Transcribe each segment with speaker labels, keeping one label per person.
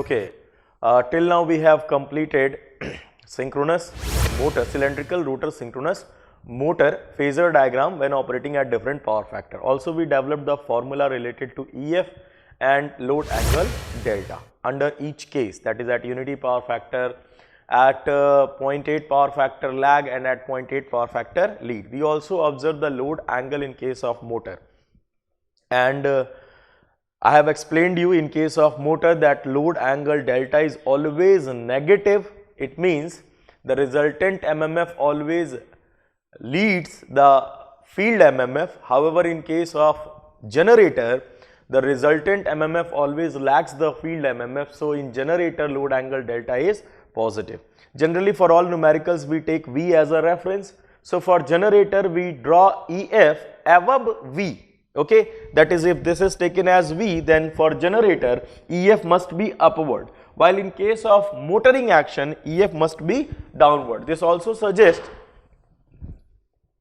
Speaker 1: Okay, till now we have completed synchronous motor, cylindrical rotor synchronous motor phasor diagram when operating at different power factor. Also we developed the formula related to EF and load angle delta under each case, that is at unity power factor, at 0.8 power factor lag and at 0.8 power factor lead. We also observed the load angle in case of motor, and I have explained you in case of motor that load angle delta is always negative. It means the resultant MMF always leads the field MMF. However, in case of generator, the resultant MMF always lags the field MMF. So, in generator load angle delta is positive. Generally for all numericals we take V as a reference. So, for generator we draw EF above V. Okay, that is, if this is taken as V, then for generator EF must be upward, while in case of motoring action EF must be downward. This also suggests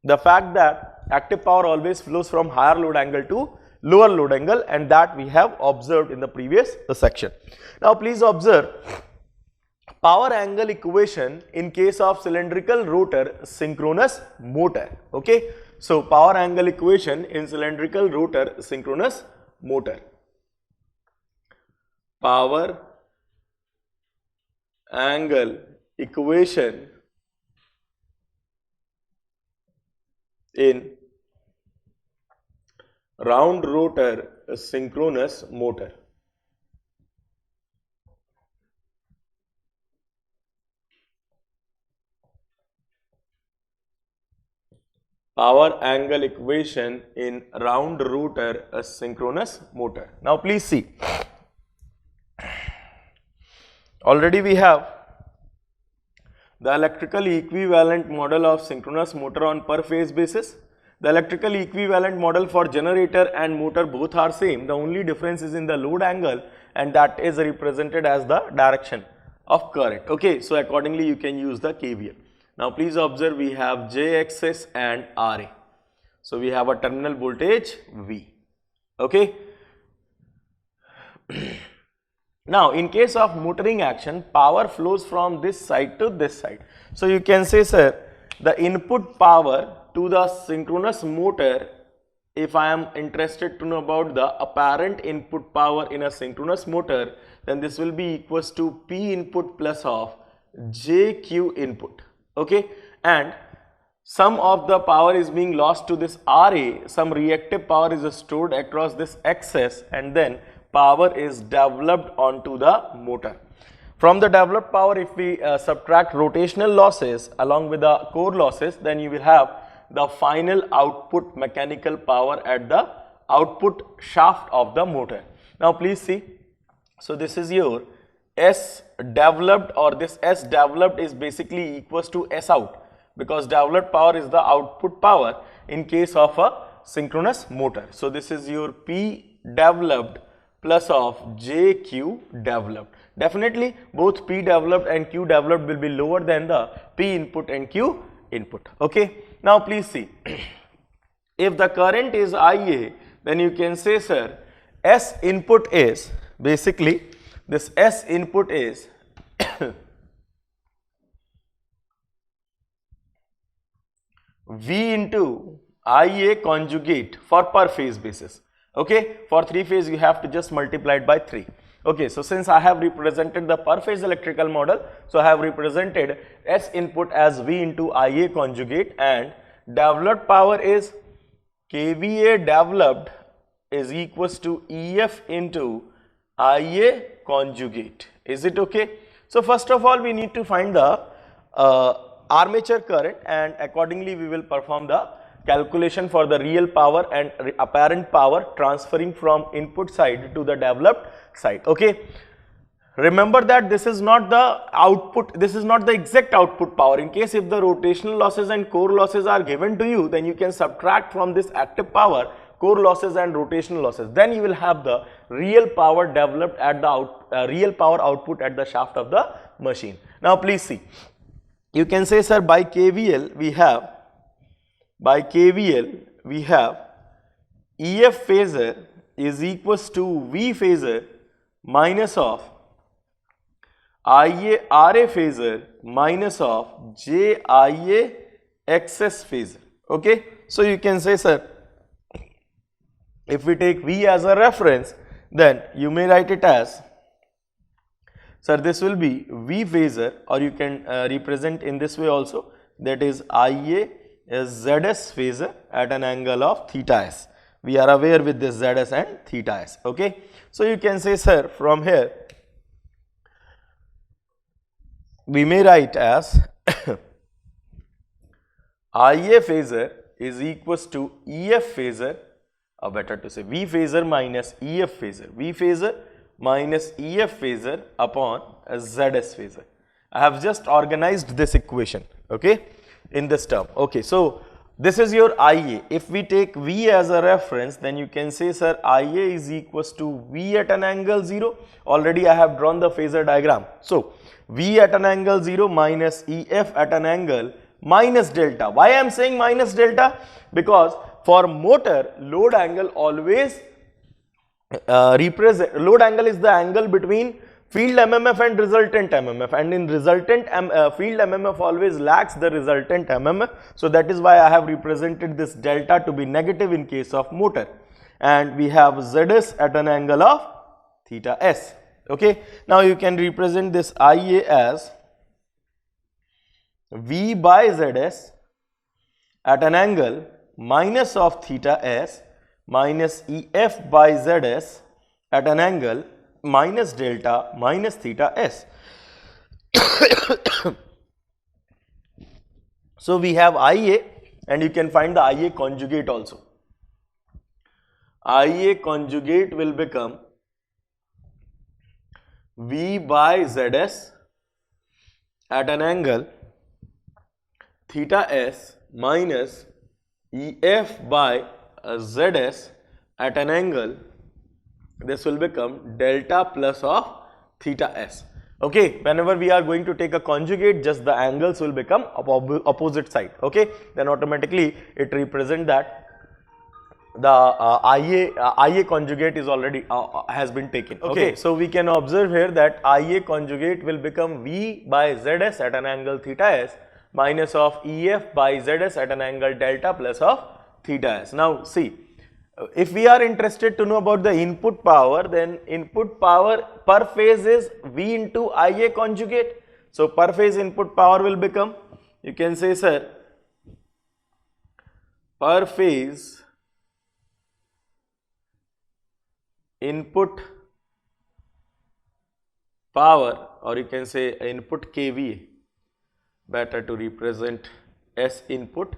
Speaker 1: the fact that active power always flows from higher load angle to lower load angle, and that we have observed in the previous section. Now please observe power angle equation in case of cylindrical rotor synchronous motor. Okay, so power angle equation in cylindrical rotor synchronous motor. Power angle equation in round rotor synchronous motor. Power angle equation in round rotor synchronous motor. Now please see, already we have the electrical equivalent model of synchronous motor on per phase basis. The electrical equivalent model for generator and motor both are same. The only difference is in the load angle, and that is represented as the direction of current. Okay, so accordingly you can use the KVL. Now please observe, we have J axis and RA. So we have a terminal voltage V. Okay. Now in case of motoring action, power flows from this side to this side. So you can say, sir, the input power to the synchronous motor, if I am interested to know about the apparent input power in a synchronous motor, then this will be equals to P input plus of JQ input. Okay, and some of the power is being lost to this RA, some reactive power is stored across this axis, and then power is developed onto the motor. From the developed power, if we subtract rotational losses along with the core losses, then you will have the final output mechanical power at the output shaft of the motor. Now please see, so this is your S developed, or this S developed is basically equals to S out, because developed power is the output power in case of a synchronous motor. So this is your P developed plus of JQ developed. Definitely both P developed and Q developed will be lower than the P input and Q input. Okay, now please see, if the current is IA, then you can say, sir, S input is basically, this S input is V into IA conjugate for per phase basis. Okay, for 3 phase you have to just multiply it by 3. Okay, so since I have represented the per phase electrical model, so I have represented S input as V into IA conjugate, and developed power is KVA developed is equals to EF into IA conjugate. Is it okay? So first of all we need to find the armature current, and accordingly we will perform the calculation for the real power and apparent power transferring from input side to the developed side. Okay, remember that this is not the output, this is not the exact output power. In case if the rotational losses and core losses are given to you, then you can subtract from this active power core losses and rotational losses, then you will have the real power developed at the real power output at the shaft of the machine. Now please see, you can say, sir, by KVL we have EF phasor is equals to V phasor minus of IA RA phasor minus of JIA XS phasor. Okay, so you can say, sir, if we take V as a reference, then you may write it as, sir, this will be V phasor, or you can represent in this way also, that is IA is ZS phasor at an angle of theta s. We are aware with this ZS and theta s. Okay, so you can say, sir, from here we may write as IA phasor is equals to EF phasor, or better to say V phasor minus EF phasor, V phasor minus EF phasor upon ZS phasor. I have just organized this equation, okay, in this term. Okay, so this is your IA. If we take V as a reference, then you can say, sir, IA is equals to V at an angle 0. Already I have drawn the phasor diagram. So V at an angle 0 minus EF at an angle minus delta. Why I am saying minus delta? Because for motor, load angle always load angle is the angle between field MMF and resultant MMF, and in resultant field MMF always lacks the resultant MMF. So that is why I have represented this delta to be negative in case of motor, and we have ZS at an angle of theta s. Okay, now you can represent this IA as V by ZS at an angle minus of theta s minus EF by ZS at an angle minus delta minus theta s. So we have IA, and you can find the IA conjugate also. IA conjugate will become V by ZS at an angle theta s minus EF by ZS at an angle, this will become delta plus of theta s. Okay, whenever we are going to take a conjugate, just the angles will become opposite side. Okay, then automatically it represents that the IA conjugate is already has been taken. Okay, so we can observe here that IA conjugate will become V by ZS at an angle theta s minus of EF by ZS at an angle delta plus of theta s. Now see, if we are interested to know about the input power, then input power per phase is V into IA conjugate. So per phase input power will become, you can say, sir, per phase input power, or you can say input kVA, better to represent S input.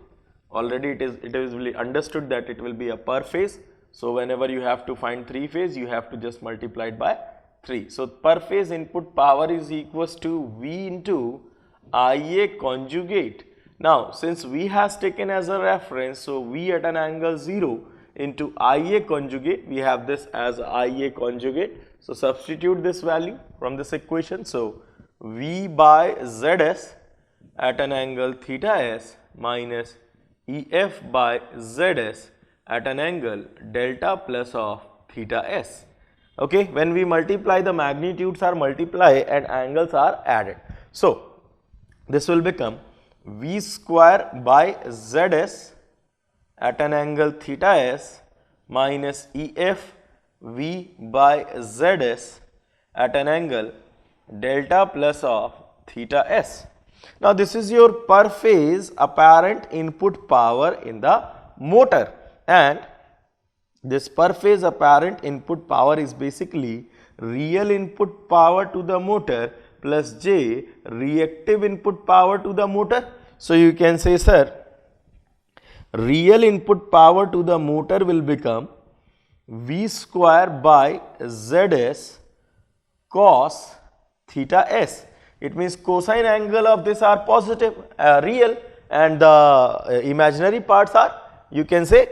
Speaker 1: Already it is really understood that it will be a per phase. So whenever you have to find 3 phase, you have to just multiply it by 3. So per phase input power is equals to V into IA conjugate. Now since V has taken as a reference, so V at an angle 0 into IA conjugate, we have this as IA conjugate. So substitute this value from this equation. So V by ZS at an angle theta s minus EF by ZS at an angle delta plus of theta s. Okay, when we multiply, the magnitudes are multiplied and angles are added. So this will become V square by ZS at an angle theta s minus EF V by ZS at an angle delta plus of theta s. Now this is your per phase apparent input power in the motor, and this per phase apparent input power is basically real input power to the motor plus J reactive input power to the motor. So you can say, sir, real input power to the motor will become V square by ZS cos theta s. It means cosine angle of this are positive, real, and the imaginary parts are, you can say,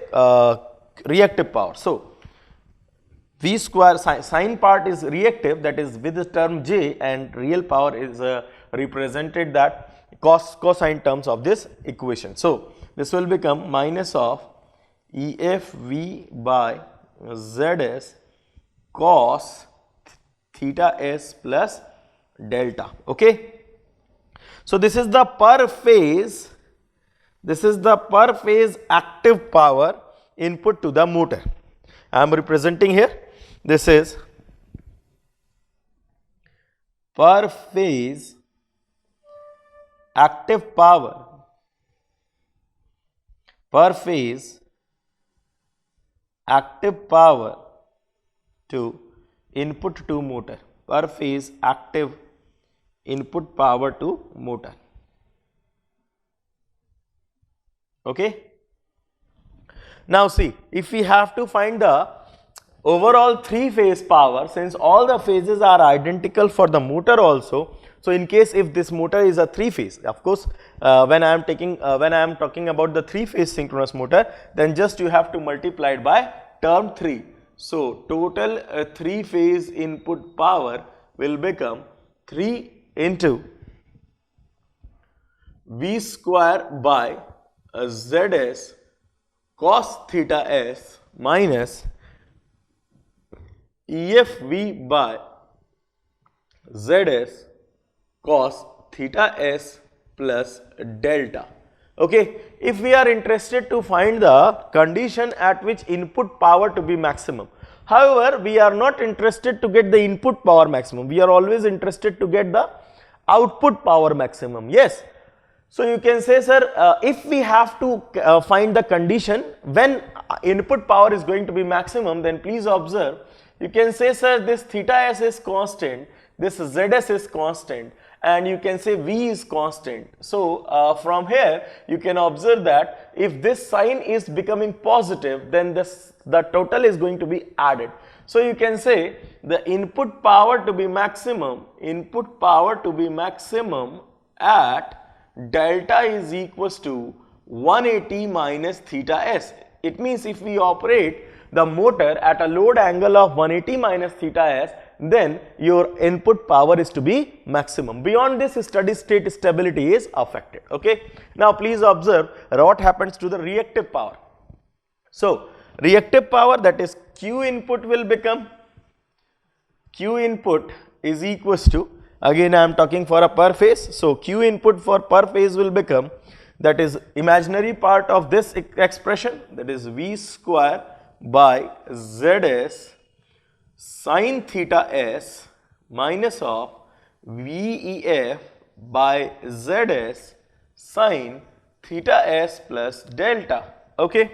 Speaker 1: reactive power. So V square sine part is reactive, that is with the term J, and real power is represented that cosine terms of this equation. So this will become minus of EF V by ZS cos theta s plus delta. Okay. So this is the per phase, active power input to the motor. I am representing here, this is per phase active power, per phase active power to input to motor, per phase active input power to motor. Okay. Now see, if we have to find the overall 3-phase power, since all the phases are identical for the motor also, so in case if this motor is a 3-phase, of course when I am talking about the 3-phase synchronous motor, then just you have to multiply it by term 3. So total 3-phase input power will become 3 into V square by Zs cos theta s minus EFV by Zs cos theta s plus delta. Okay. If we are interested to find the condition at which input power to be maximum, however, we are not interested to get the input power maximum, we are always interested to get the output power maximum. Yes. So you can say, sir, if we have to find the condition when input power is going to be maximum, then please observe, you can say, sir, this theta s is constant, this Zs is constant, and you can say V is constant. So from here you can observe that if this sign is becoming positive, then the total is going to be added. So you can say the input power to be maximum, at delta is equals to 180 minus theta s. It means if we operate the motor at a load angle of 180 minus theta s, then your input power is to be maximum. Beyond this, steady state stability is affected. Okay. Now please observe what happens to the reactive power. So reactive power, that is Q input, will become, Q input is equals to, again I am talking for a per phase, so Q input for per phase will become, that is imaginary part of this expression, that is V square by Zs sin theta s minus of VEF by Zs sin theta s plus delta. Okay.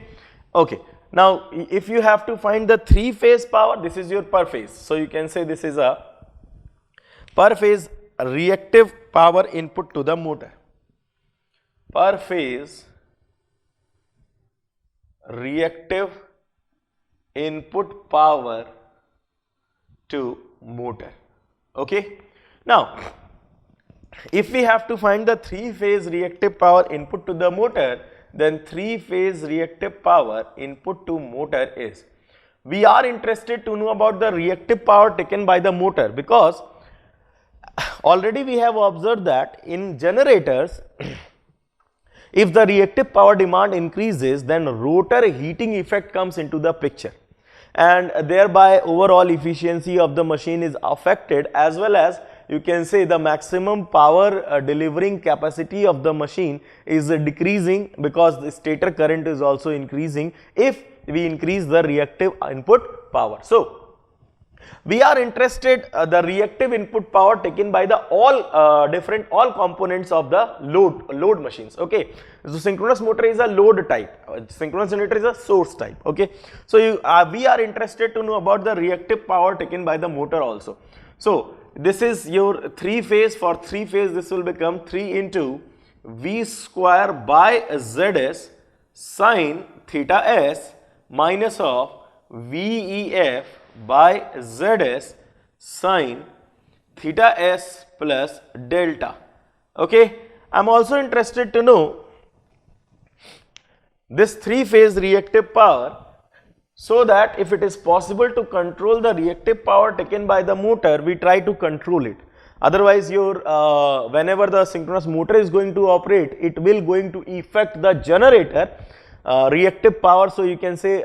Speaker 1: Okay. Now if you have to find the 3-phase power, this is your per phase. So you can say this is a per phase reactive power input to the motor. Per phase reactive input power to motor. Okay. Now if we have to find the 3-phase reactive power input to the motor, then 3-phase reactive power input to motor is, we are interested to know about the reactive power taken by the motor, because already we have observed that in generators if the reactive power demand increases, then rotor heating effect comes into the picture, and thereby overall efficiency of the machine is affected, as well as you can say the maximum power delivering capacity of the machine is decreasing, because the stator current is also increasing if we increase the reactive input power. So we are interested the reactive input power taken by the all components of the load machines. Okay. So synchronous motor is a load type, synchronous generator is a source type. Okay. So we are interested to know about the reactive power taken by the motor also. So this is your 3-phase. For 3-phase, this will become 3 into V square by Zs sin theta s minus of VEF by Zs sin theta s plus delta. Okay. I am also interested to know this 3-phase reactive power, so that if it is possible to control the reactive power taken by the motor, we try to control it. Otherwise your whenever the synchronous motor is going to operate, it will going to affect the generator reactive power. So you can say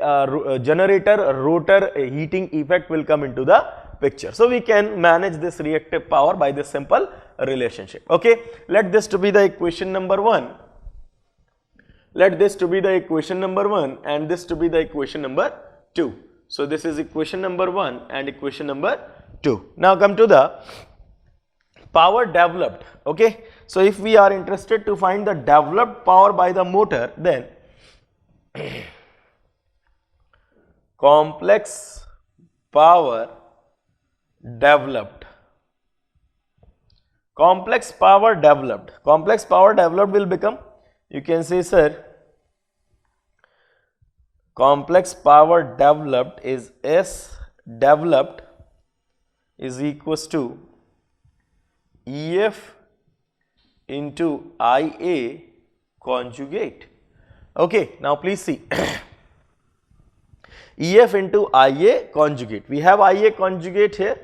Speaker 1: generator rotor heating effect will come into the picture. So we can manage this reactive power by this simple relationship. Okay, let this to be the equation number 1. Let this to be the equation number 1 and this to be the equation number 2. So this is equation number 1 and equation number 2. Now come to the power developed. Okay, so if we are interested to find the developed power by the motor, then complex power developed. Complex power developed will become, you can say, sir, complex power developed is S developed is equals to EF into IA conjugate. Okay, now please see. EF into IA conjugate. We have IA conjugate here,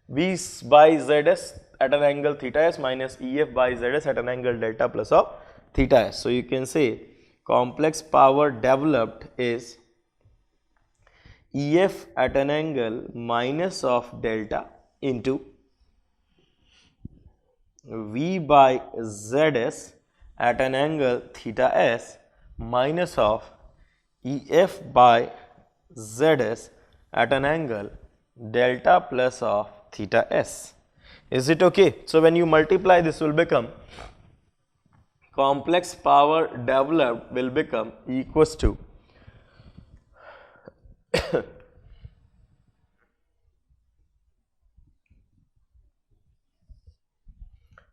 Speaker 1: V by ZS at an angle theta s minus EF by ZS at an angle delta plus of theta s. So you can say complex power developed is EF at an angle minus of delta into V by ZS at an angle theta s minus of EF by ZS at an angle delta plus of theta s. Is it okay? So when you multiply, this will become complex power developed will become equals to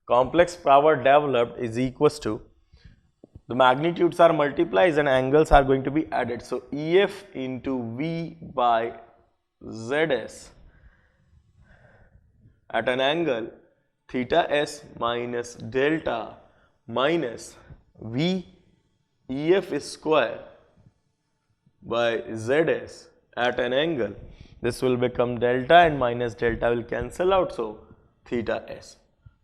Speaker 1: complex power developed is equals to, the magnitudes are multiplied and angles are going to be added. So EF into V by ZS at an angle theta s minus delta minus V EF square by ZS at an angle. This will become delta and minus delta will cancel out, so theta s.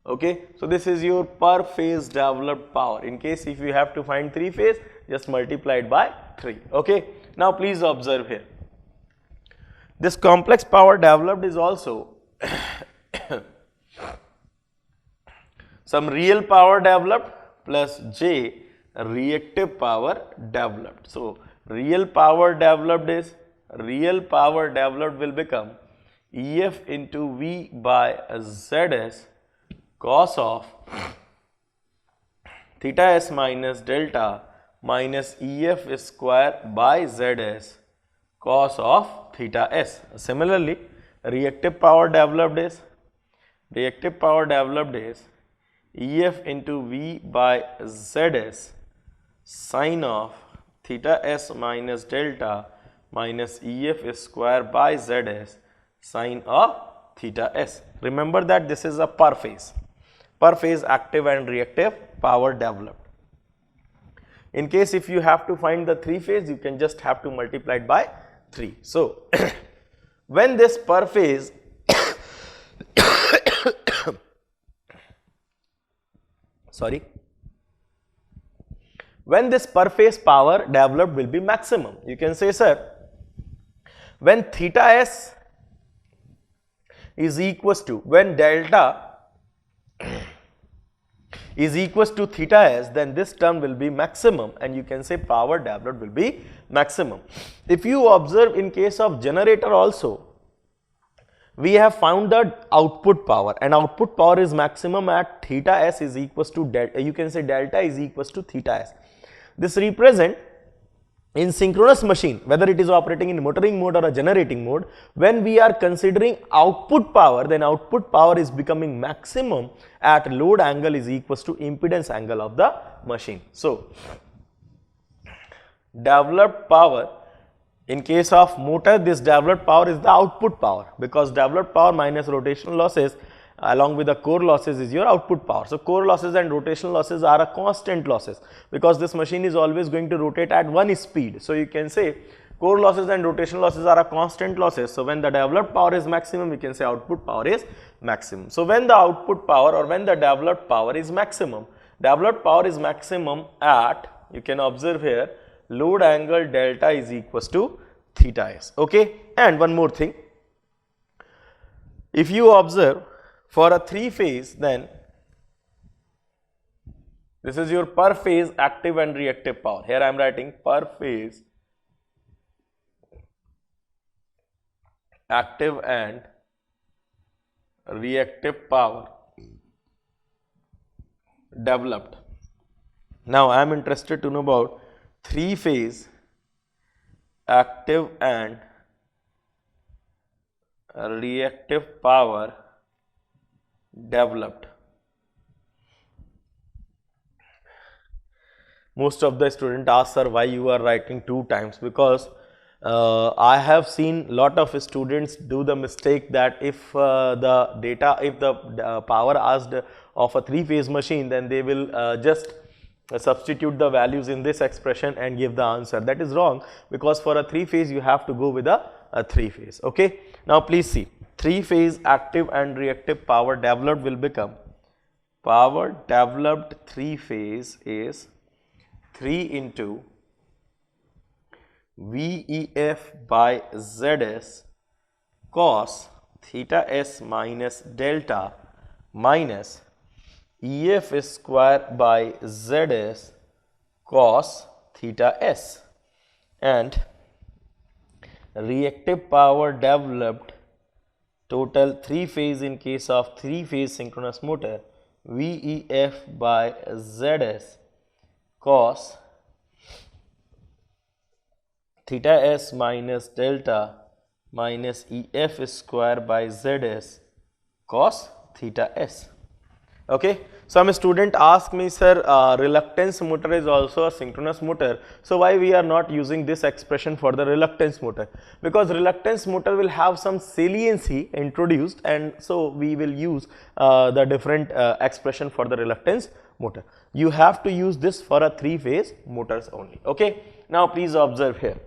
Speaker 1: Okay, so this is your per phase developed power. In case if you have to find 3 phase, just multiply it by 3. Okay, now please observe here. This complex power developed is also some real power developed plus J reactive power developed. So real power developed will become EF into V by ZS cos of theta s minus delta minus EF square by ZS cos of theta s. Similarly, reactive power developed is EF into V by ZS sin of theta s minus delta minus EF square by ZS sin of theta s. Remember that this is a per phase active and reactive power developed. In case if you have to find the 3 phase, you can just have to multiply it by 3. So when this per phase when this per phase power developed will be maximum, you can say, sir, when theta s is equals to, when delta is equals to theta s, then this term will be maximum and you can say power developed will be maximum. If you observe in case of generator also, we have found the output power, and output power is maximum at theta s is equals to delta, you can say delta is equals to theta s. This represent in synchronous machine, whether it is operating in motoring mode or a generating mode, when we are considering output power, then output power is becoming maximum at load angle is equals to impedance angle of the machine. So developed power, in case of motor, this developed power is the output power, because developed power minus rotational losses along with the core losses is your output power. So core losses and rotational losses are a constant losses, because this machine is always going to rotate at one speed. So you can say core losses and rotational losses are a constant losses. So when the developed power is maximum, we can say output power is maximum. So when the output power or when the developed power is maximum at, you can observe here, load angle delta is equals to theta s. Okay, and one more thing, if you observe for a 3-phase, then this is your per phase active and reactive power. Here I am writing per phase active and reactive power developed. Now I am interested to know about 3-phase active and reactive power developed. Most of the students ask, sir, why you are writing 2 times? Because I have seen lot of students do the mistake that if the power asked of a 3-phase machine, then they will just substitute the values in this expression and give the answer. That is wrong, because for a 3-phase you have to go with a 3-phase. Okay. Now please see, 3-phase active and reactive power developed will become, power developed 3-phase is 3 into VEF by ZS cos theta S minus delta minus EF square by ZS cos theta S, and reactive power developed total 3-phase in case of 3-phase synchronous motor VEF by ZS cos theta S minus delta minus EF square by ZS cos theta S. Okay. Some student ask me, sir, reluctance motor is also a synchronous motor, so why we are not using this expression for the reluctance motor? Because reluctance motor will have some saliency introduced, and so we will use the different expression for the reluctance motor. You have to use this for a 3-phase motors only. Okay. Now please observe here.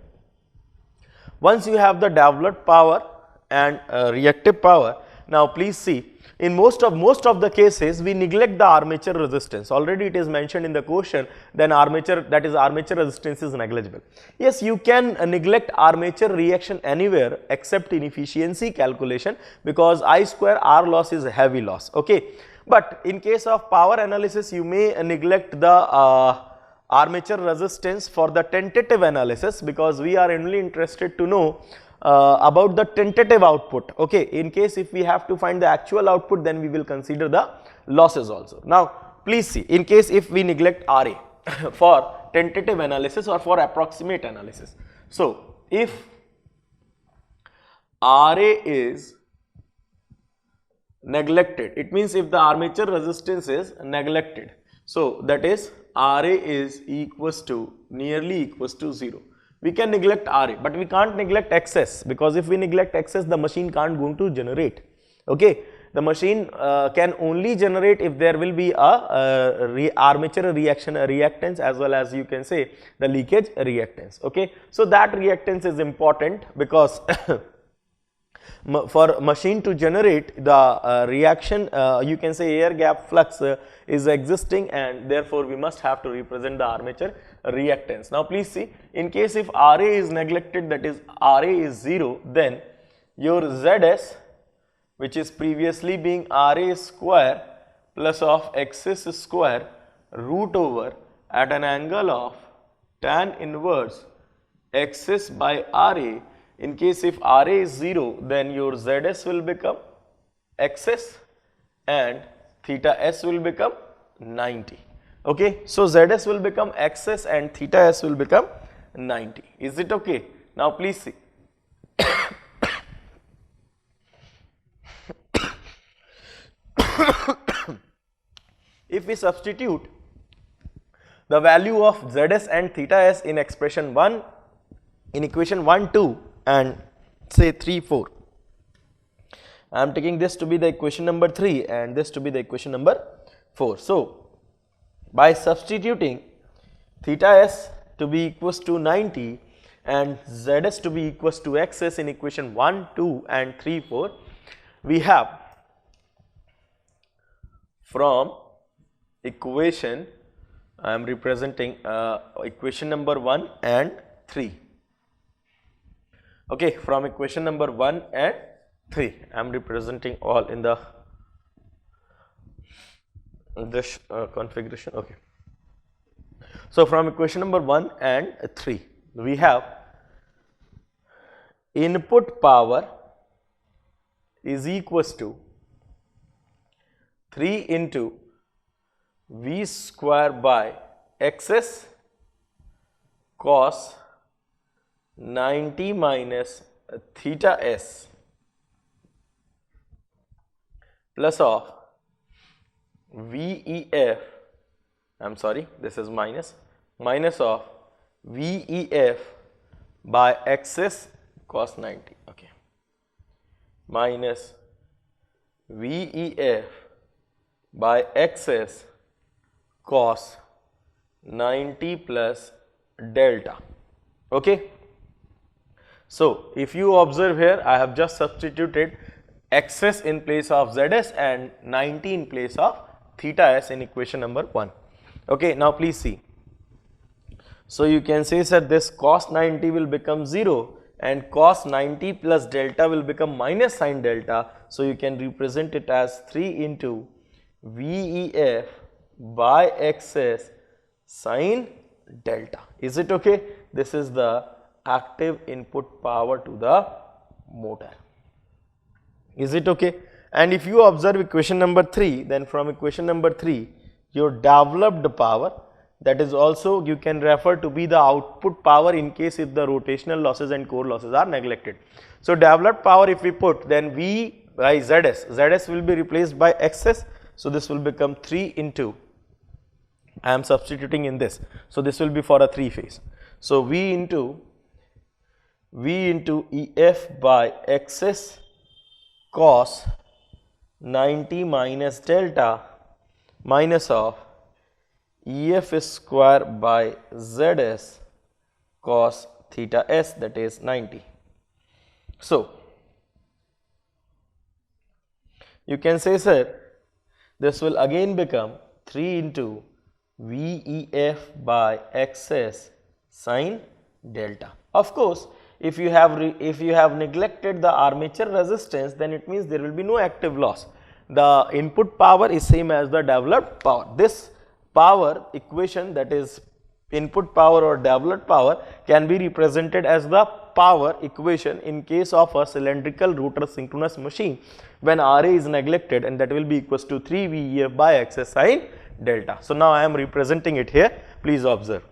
Speaker 1: Once you have the developed power and reactive power, now please see, in most of the cases we neglect the armature resistance. Already it is mentioned in the question, then armature, that is armature resistance is negligible. Yes, you can neglect armature reaction anywhere except in efficiency calculation, because I square R loss is a heavy loss. Okay. But in case of power analysis, you may neglect the armature resistance for the tentative analysis, because we are only interested to know about the tentative output. Okay. In case if we have to find the actual output, then we will consider the losses also. Now please see, in case if we neglect RA for tentative analysis or for approximate analysis. So if RA is neglected, it means if the armature resistance is neglected, so that is RA is equals to, nearly equals to 0. We can neglect RA, but we can't neglect XS, because if we neglect XS, the machine can't going to generate. Okay. The machine can only generate if there will be a armature reaction reactance, as well as you can say the leakage reactance. Okay. So that reactance is important, because for machine to generate the reaction, you can say air gap flux is existing, and therefore we must have to represent the armature reactance. Now please see, in case if RA is neglected, that is RA is 0, then your ZS, which is previously being RA square plus of XS square root over at an angle of tan inverse XS by RA. In case if RA is 0, then your ZS will become XS and theta S will become 90. Okay. So ZS will become XS and theta S will become 90. Is it okay? Now please see. If we substitute the value of ZS and theta S in expression 1, in equation 1, 2 and say 3, 4, I am taking this to be the equation number 3 and this to be the equation number 4. So by substituting theta S to be equals to 90 and ZS to be equals to XS in equation 1, 2 and 3, 4, we have from equation, I am representing equation number 1 and 3. Okay, from equation number 1 and 3. I am representing all in the this configuration. Okay. So from equation number 1 and 3, we have input power is equals to 3 into V square by XS cos 90 minus theta S plus of VEF, I am sorry, this is minus of VEF by XS cos 90, okay, minus VEF by XS cos 90 plus delta, okay. So if you observe here, I have just substituted XS in place of ZS and 90 in place of theta S in equation number 1. Okay, now please see. So you can say that this cos 90 will become 0 and cos 90 plus delta will become minus sin delta. So you can represent it as 3 into VEF by XS sin delta. Is it okay? This is the active input power to the motor. Is it okay? And if you observe equation number 3, then from equation number 3, your developed power, that is also you can refer to be the output power in case if the rotational losses and core losses are neglected. So developed power if we put, then V by ZS will be replaced by XS. So this will become 3 into, I am substituting in this. So this will be for a 3 phase. So V into EF by XS cos 90 minus delta minus of EF square by ZS cos theta S, that is 90. So you can say, sir, this will again become 3 into VEF by XS sin delta. Of course, if you have neglected the armature resistance, then it means there will be no active loss. The input power is same as the developed power. This power equation, that is input power or developed power, can be represented as the power equation in case of a cylindrical rotor synchronous machine when RA is neglected, and that will be equals to 3 VEF by XS sin delta. So now I am representing it here. Please observe.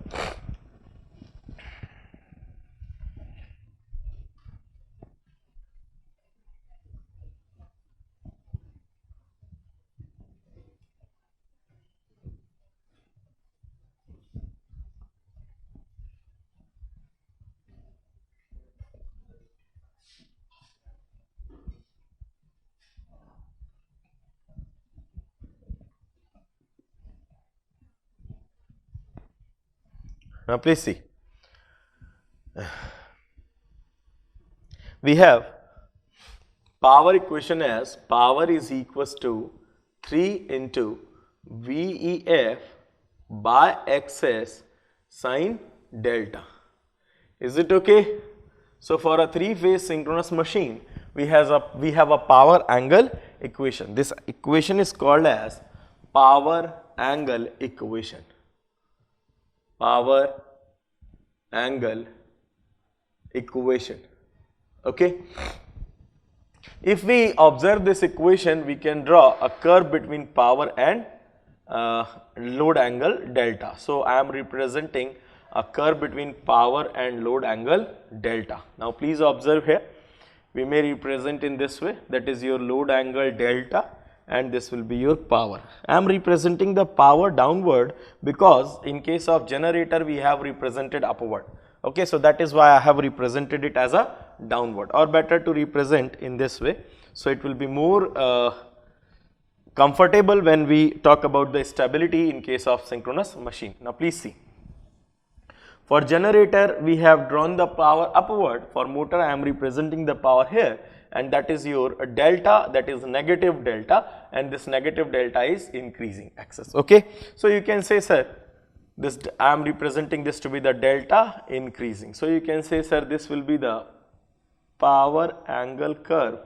Speaker 1: Now please see, we have power equation as power is equals to 3 into VEF by XS sin delta. Is it okay? So for a 3-phase synchronous machine, we have a power angle equation. This equation is called as power angle equation. Power angle equation. Okay. If we observe this equation, we can draw a curve between power and load angle delta. So I am representing a curve between power and load angle delta. Now please observe here, we may represent in this way, that is your load angle delta, and this will be your power. I am representing the power downward because in case of generator we have represented upward. Okay, so that is why I have represented it as a downward, or better to represent in this way. So it will be more comfortable when we talk about the stability in case of synchronous machine. Now please see. For generator we have drawn the power upward. For motor I am representing the power here, and that is your delta, that is negative delta, and this negative delta is increasing axis. Okay, so you can say, sir, this I am representing this to be the delta increasing. So you can say, sir, this will be the power angle curve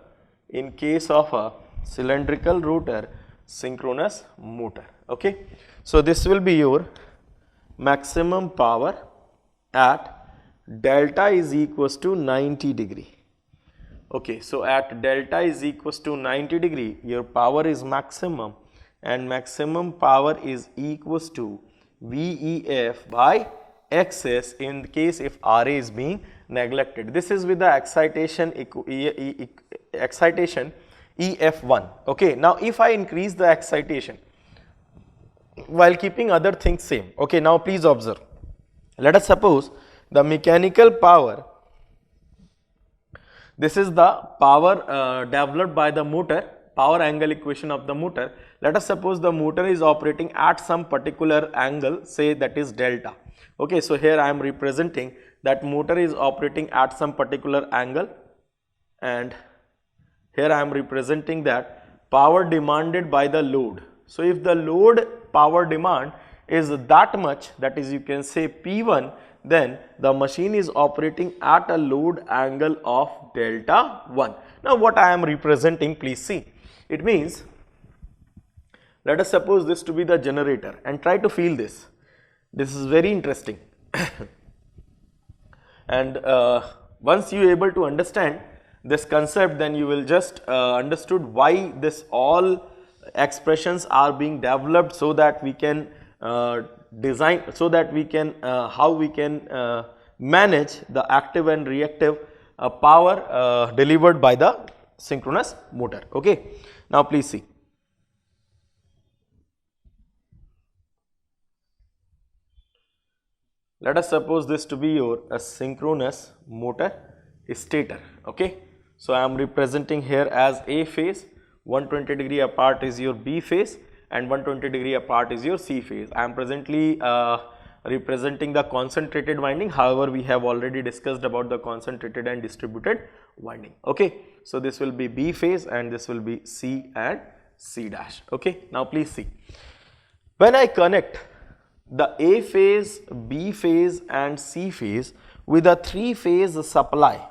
Speaker 1: in case of a cylindrical rotor synchronous motor. Okay, so this will be your maximum power at delta is equals to 90 degree. Okay, so at delta is equals to 90 degree, your power is maximum, and maximum power is equals to VEF by XS in case if RA is being neglected. This is with the excitation EF1. Okay, now if I increase the excitation while keeping other things same. Okay, now please observe. Let us suppose the mechanical power, this is the power developed by the motor, power angle equation of the motor. Let us suppose the motor is operating at some particular angle, say that is delta. Okay, so here I am representing that motor is operating at some particular angle, and here I am representing that power demanded by the load. So if the load power demand is that much, that is you can say P1, then the machine is operating at a load angle of delta 1. Now what I am representing, please see. It means, let us suppose this to be the generator and try to feel this. This is very interesting. And once you are able to understand this concept, then you will just understood why this all expressions are being developed, so that we can design, so that we can how we can manage the active and reactive power delivered by the synchronous motor. Okay, now please see. Let us suppose this to be your synchronous motor stator. Okay, so I am representing here as A phase, 120 degree apart is your B phase, and 120 degree apart is your C phase. I am presently representing the concentrated winding. However, we have already discussed about the concentrated and distributed winding. Okay, so this will be B phase and this will be C and C dash. Okay, now please see. When I connect the A phase, B phase and C phase with a 3-phase supply,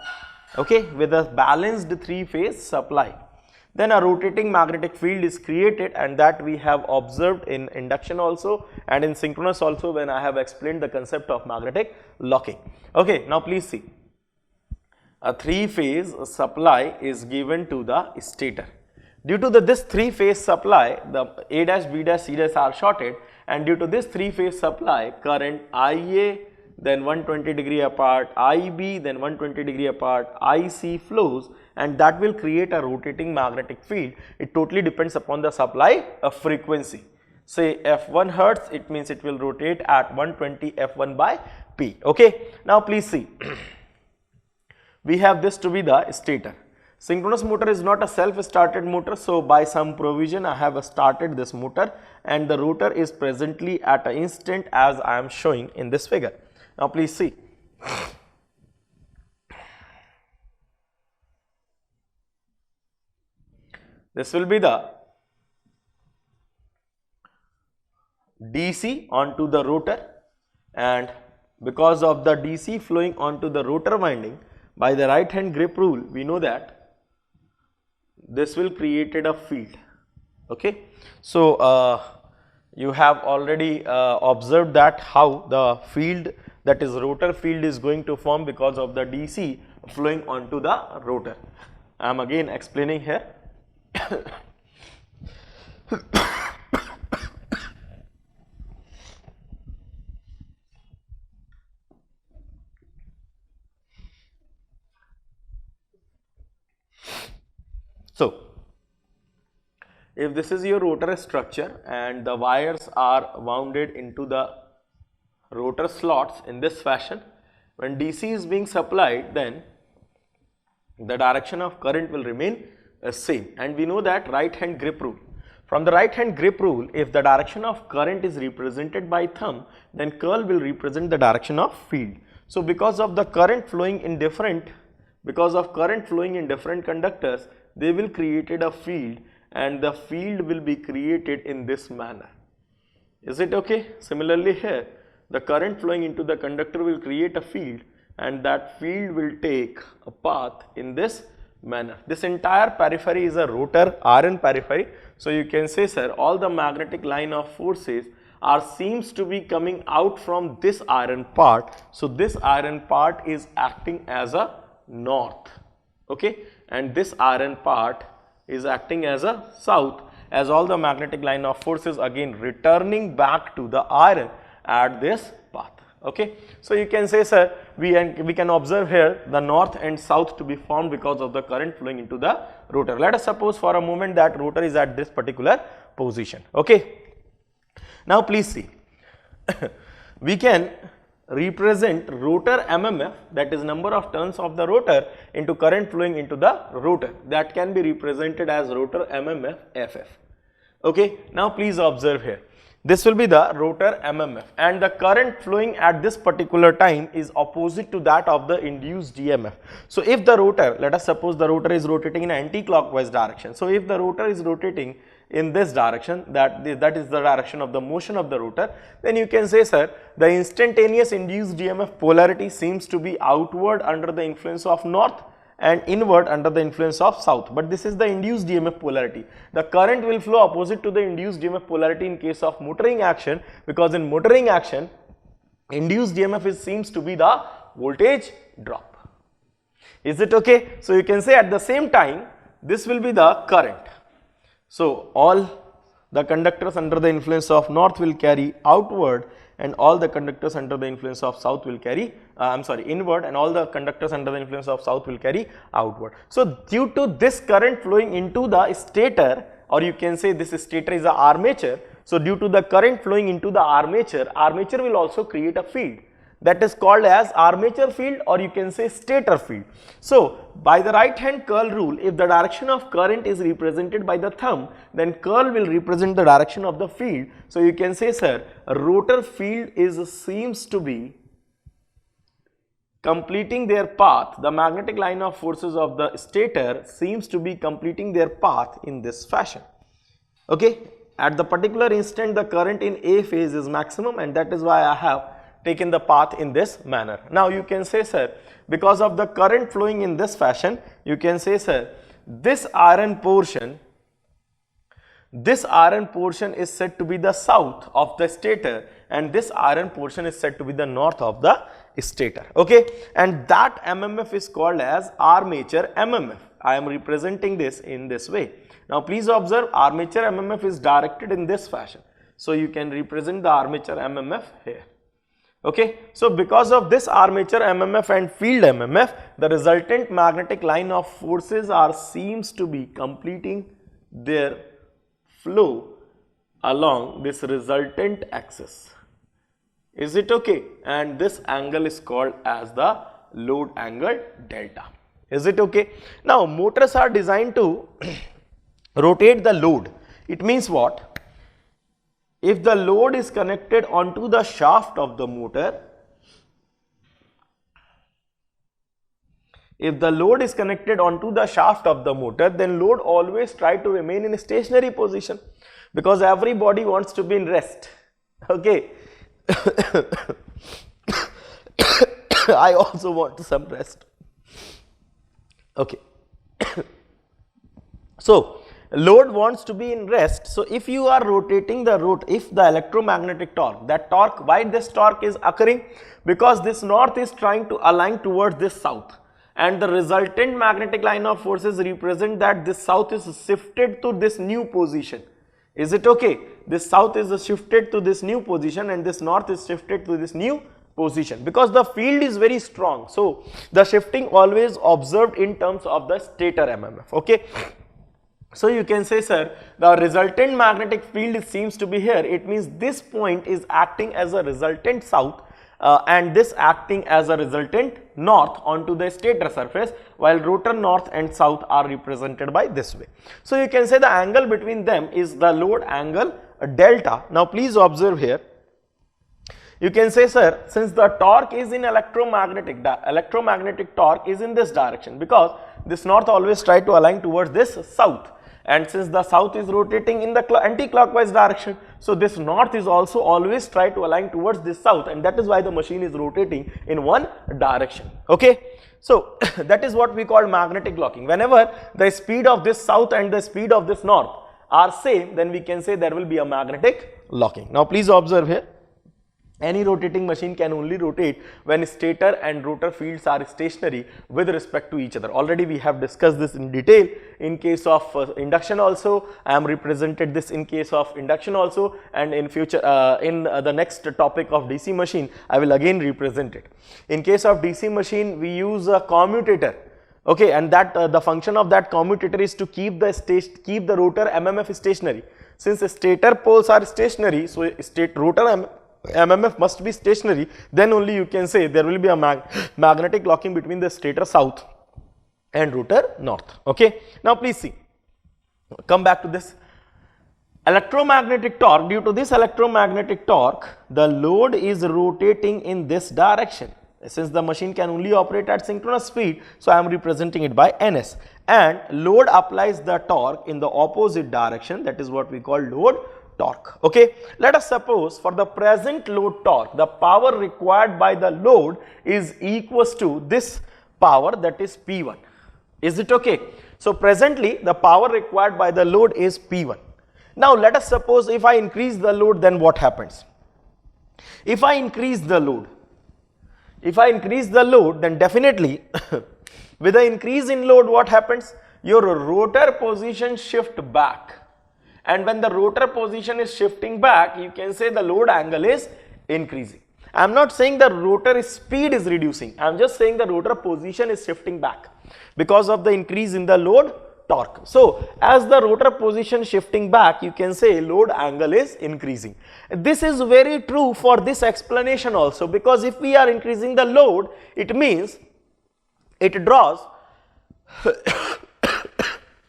Speaker 1: okay, with a balanced 3-phase supply, then a rotating magnetic field is created, and that we have observed in induction also and in synchronous also when I have explained the concept of magnetic locking. Okay, now please see. A 3-phase supply is given to the stator. Due to this 3-phase supply, the A dash, B dash, C dash are shorted, and due to this 3-phase supply, current IA, then 120 degree apart, IB, then 120 degree apart, IC flows, and that will create a rotating magnetic field. It totally depends upon the supply of frequency. Say F1 Hertz, it means it will rotate at 120 F1 by P. Okay, now please see. We have this to be the stator. Synchronous motor is not a self-started motor, so by some provision I have started this motor, and the rotor is presently at an instant as I am showing in this figure. Now please see. This will be the DC onto the rotor, and because of the DC flowing onto the rotor winding, by the right hand grip rule, we know that this will created a field. Okay, so you have already observed that how the field, that is rotor field, is going to form because of the DC flowing onto the rotor. I am again explaining here. So, if this is your rotor structure and the wires are wounded into the rotor slots in this fashion, when DC is being supplied, then the direction of current will remain same, and we know that right hand grip rule. From the right hand grip rule, if the direction of current is represented by thumb, then curl will represent the direction of field. So because of the current flowing in different, conductors, they will created a field, and the field will be created in this manner. Is it okay? Similarly here, the current flowing into the conductor will create a field, and that field will take a path in this manner. This entire periphery is a rotor Rn periphery. So you can say, sir, all the magnetic line of forces seems to be coming out from this iron part. So this iron part is acting as a north, okay, and this iron part is acting as a south, as all the magnetic line of forces again returning back to the iron at this path. Okay, so you can say, sir, we can observe here the north and south to be formed because of the current flowing into the rotor. Let us suppose for a moment that rotor is at this particular position. Okay, now please see, we can represent rotor MMF, that is number of turns of the rotor, into current flowing into the rotor, that can be represented as rotor MMF FF. Okay, now please observe here. This will be the rotor MMF, and the current flowing at this particular time is opposite to that of the induced EMF. So if the rotor, let us suppose the rotor is rotating in anti-clockwise direction. So if the rotor is rotating in this direction, that is the direction of the motion of the rotor, then you can say, sir, the instantaneous induced EMF polarity seems to be outward under the influence of north and inward under the influence of south, but this is the induced EMF polarity. The current will flow opposite to the induced EMF polarity in case of motoring action, because in motoring action, induced EMF seems to be the voltage drop. Is it okay? So you can say at the same time, this will be the current. So all the conductors under the influence of north will carry outward, and all the conductors under the influence of south will carry inward, and all the conductors under the influence of south will carry outward. So due to this current flowing into the stator, or you can say this stator is a armature. So due to the current flowing into the armature, armature will also create a field that is called as armature field, or you can say stator field. So by the right hand curl rule, if the direction of current is represented by the thumb, then curl will represent the direction of the field. So you can say, sir, a rotor field seems to be completing their path. The magnetic line of forces of the stator seems to be completing their path in this fashion. Okay, at the particular instant the current in A phase is maximum, and that is why I have taken the path in this manner. Now you can say, sir, because of the current flowing in this fashion, you can say, sir, this iron portion is said to be the south of the stator, and this iron portion is said to be the north of the stator. Okay, and that MMF is called as armature MMF. I am representing this in this way. Now please observe, armature MMF is directed in this fashion. So you can represent the armature MMF here. Okay, so because of this armature MMF and field MMF, the resultant magnetic line of forces seems to be completing their flow along this resultant axis. Is it okay? And this angle is called as the load angle delta. Is it okay? Now motors are designed to rotate the load. It means what? If the load is connected onto the shaft of the motor, then load always try to remain in a stationary position, because everybody wants to be in rest. Okay. I also want some rest. Okay. So load wants to be in rest. So if you are rotating the if the electromagnetic torque, that torque, why this torque is occurring? Because this north is trying to align towards this south, and the resultant magnetic line of forces represent that this south is shifted to this new position. Is it okay? This south is shifted to this new position, and this north is shifted to this new position, because the field is very strong. So the shifting always observed in terms of the stator MMF. Okay. So you can say, sir, the resultant magnetic field seems to be here. It means this point is acting as a resultant south, and this acting as a resultant north onto the stator surface, while rotor north and south are represented by this way. So you can say the angle between them is the load angle delta. Now please observe here. You can say, sir, since the torque is in electromagnetic, the electromagnetic torque is in this direction, because this north always try to align towards this south. And since the south is rotating in the anti-clockwise direction, so this north is also always try to align towards this south, and that is why the machine is rotating in one direction. Okay, So that is what we call magnetic locking. Whenever the speed of this south and the speed of this north are same, then we can say there will be a magnetic locking. Now please observe here, any rotating machine can only rotate when stator and rotor fields are stationary with respect to each other. Already we have discussed this in detail in case of induction also. I am represented this in case of induction also, and in future in the next topic of DC machine I will again represent it. In case of DC machine we use a commutator, okay, and that the function of that commutator is to keep the rotor MMF stationary. Since stator poles are stationary, so rotor MMF must be stationary, then only you can say there will be a magnetic locking between the stator south and rotor north. Okay. Now please see, come back to this electromagnetic torque. Due to this electromagnetic torque, the load is rotating in this direction. Since the machine can only operate at synchronous speed, so I am representing it by ns, and load applies the torque in the opposite direction, that is what we call load torque. Okay, let us suppose for the present load torque, the power required by the load is equals to this power, that is P1. Is it okay? So presently the power required by the load is P1. Now let us suppose if I increase the load, then what happens? If I increase the load, then definitely with the increase in load, what happens? Your rotor position shift back. And when the rotor position is shifting back, you can say the load angle is increasing. I am not saying the rotor speed is reducing, I am just saying the rotor position is shifting back because of the increase in the load torque. So as the rotor position shifting back, you can say load angle is increasing. This is very true for this explanation also, because if we are increasing the load, it means it draws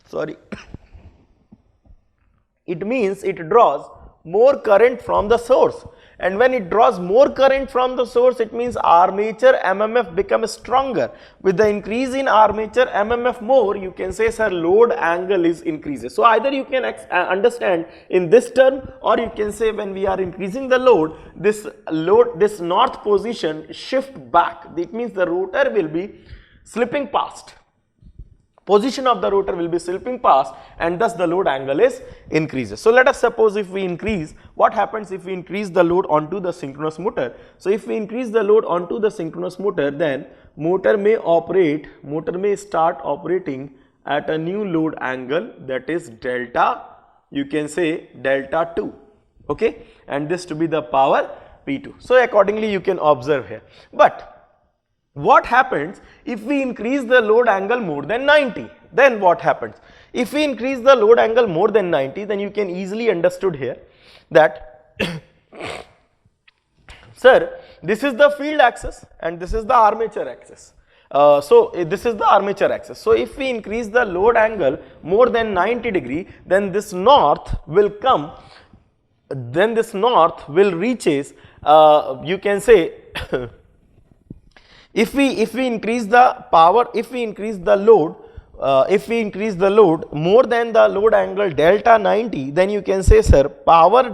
Speaker 1: sorry, it means it draws more current from the source, and when it draws more current from the source, it means armature MMF becomes stronger. With the increase in armature MMF more, you can say sir load angle is increases. So either you can understand in this term, or you can say when we are increasing the load, this north position shift back. It means the rotor will be slipping past. Position of the rotor will be slipping past, and thus the load angle is increases. So let us suppose if we increase, what happens if we increase the load onto the synchronous motor? So if we increase the load onto the synchronous motor, then motor may start operating at a new load angle, that is delta, you can say delta 2, okay, and this to be the power P2. So accordingly you can observe here. But what happens if we increase the load angle more than 90? Then what happens? If we increase the load angle more than 90, then you can easily understood here that sir, this is the field axis and this is the armature axis. This is the armature axis. So if we increase the load angle more than 90 degree, then this north will come, then this north will reaches, you can say if we increase the power, if we increase the load more than the load angle delta 90, then you can say sir power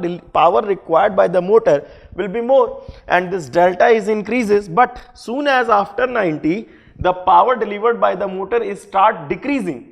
Speaker 1: required by the motor will be more, and this delta is increases. But soon as after 90, the power delivered by the motor is start decreasing.